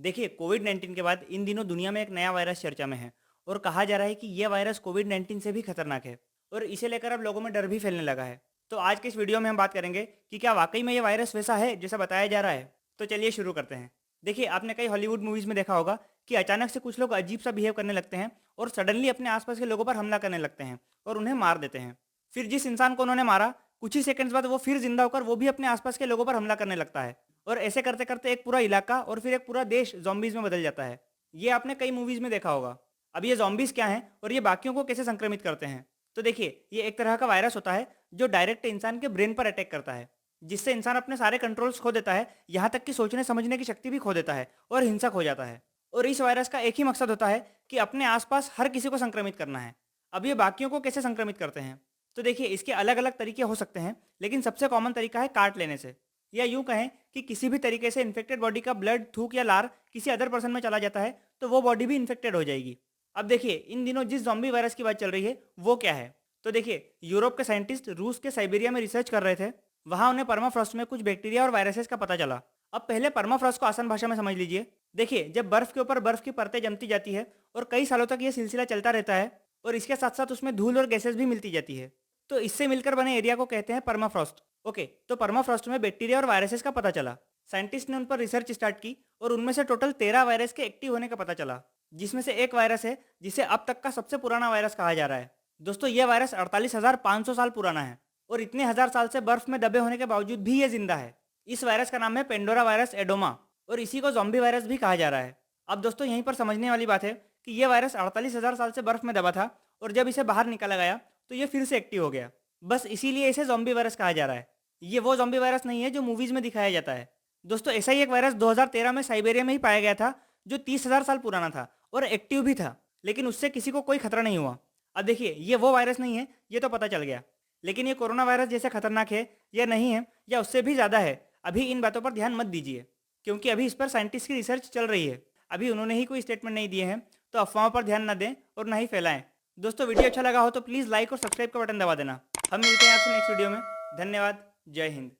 देखिए, कोविड-19 के बाद इन दिनों दुनिया में एक नया वायरस चर्चा में है और कहा जा रहा है कि ये वायरस कोविड-19 से भी खतरनाक है और इसे लेकर अब लोगों में डर भी फैलने लगा है। तो आज के इस वीडियो में हम बात करेंगे कि क्या वाकई में ये वायरस वैसा है जैसा बताया जा रहा है। तो चलिए शुरू करते हैं। देखिए, आपने कई हॉलीवुड मूवीज़ में देखा होगा कि अचानक से कुछ लोग अजीब-सा बिहेव करने लगते हैं और सडनली अपने आस-पास के लोगों पर हमला करने लगते हैं और उन्हें मार देते हैं। फिर जिस इंसान को उन्होंने मारा, कुछ ही सेकंड्स बाद वो फिर ज़िंदा होकर वो भी अपने आस-पास के लोगों पर हमला करने लगता है। और ऐसे करते-करते एक पूरा इलाका और फिर एक पूरा देश ज़ॉम्बीज़ में बदल जाता है। ये आपने कई मूवीज़ में देखा होगा। अब ये ज़ॉम्बीज़ क्या हैं और ये बाकियों को कैसे संक्रमित करते हैं? तो देखिए, ये एक तरह का वायरस होता है जो डायरेक्ट इंसान के ब्रेन पर अटैक करता है, जिससे इंसान अपने सारे कंट्रोल्स खो देता है, यहाँ तक कि सोचने-समझने की शक्ति भी खो देता है और हिंसक हो जाता है। और इस वायरस का एक ही मकसद होता है कि अपने आस-पास हर किसी को संक्रमित करना है। अब ये बाकियों को कैसे संक्रमित करते हैं? तो देखिए, इसके अलग-अलग तरीके हो सकते हैं, लेकिन सबसे कॉमन तरीका है काट लेने से। या यूँ कहें कि किसी भी तरीके से इन्फेक्टेड बॉडी का ब्लड, थूक या लार किसी अदर पर्सन में चला जाता है, तो वो बॉडी भी इन्फेक्टेड हो जाएगी। अब देखिए, इन दिनों जिस ज़ॉम्बी वायरस की बात चल रही है, वो क्या है? तो देखिए, यूरोप के साइंटिस्ट रूस के साइबेरिया में रिसर्च कर रहे थे। वहाँ उन्हें परमाफ्रॉस्ट में कुछ बैक्टीरिया और वायरसेस का पता चला। अब पहले परमाफ्रॉस्ट को आसान भाषा में समझ लीजिए। देखिए, जब बर्फ के ऊपर बर्फ की परतें जमती जाती है और कई सालों तक ये सिलसिला चलता रहता है और इसके साथ-साथ उसमें धूल और गैसेस भी मिलती जाती है, तो इससे मिलकर बने एरिया को कहते हैं परमाफ्रॉस्ट। ओके, तो परमाफ्रॉस्ट में बैक्टीरिया और वायरसेस का पता चला। साइंटिस्ट ने उन पर रिसर्च स्टार्ट की और उनमें से टोटल 13 वायरस के एक्टिव होने का पता चला, जिसमें से एक वायरस है जिसे अब तक का सबसे पुराना वायरस कहा जा रहा है। दोस्तों, यह वायरस 48,500 साल पुराना है और इतने हजार साल से बर्फ में दबे होने के बावजूद भी ये जिंदा है। इस वायरस का नाम है पेंडोरा वायरस एडोमा और इसी को ज़ॉम्बी वायरस भी कहा जा रहा है। अब दोस्तों, यहीं पर समझने वाली बात है कि यह वायरस 48,000 साल से बर्फ में दबा था और जब इसे बाहर निकाला गया तो ये फिर से एक्टिव हो गया। बस इसीलिए इसे ज़ॉम्बी वायरस कहा जा रहा है। ये वो ज़ॉम्बी वायरस नहीं है जो मूवीज़ में दिखाया जाता है। दोस्तों, ऐसा ही एक वायरस 2013 में साइबेरिया में ही पाया गया था, जो 30,000 साल पुराना था और एक्टिव भी था, लेकिन उससे किसी को कोई खतरा नहीं हुआ। अब देखिए, ये वो वायरस नहीं है, ये तो पता चल गया। लेकिन ये कोरोना वायरस जैसे खतरनाक है या नहीं है, या उससे भी ज़्यादा है, अभी इन बातों पर ध्यान मत दीजिए, क्योंकि अभी इस पर साइंटिस्ट की रिसर्च चल रही है। अभी उन्होंने ही कोई स्टेटमेंट नहीं दिए हैं, तो अफवाहों पर ध्यान न दें और ना ही फैलाएं। दोस्तों, वीडियो अच्छा लगा हो तो प्लीज़ लाइक और सब्सक्राइब का बटन दबा देना। हम मिलते हैं आपसे नेक्स्ट वीडियो में। धन्यवाद। जय हिंद।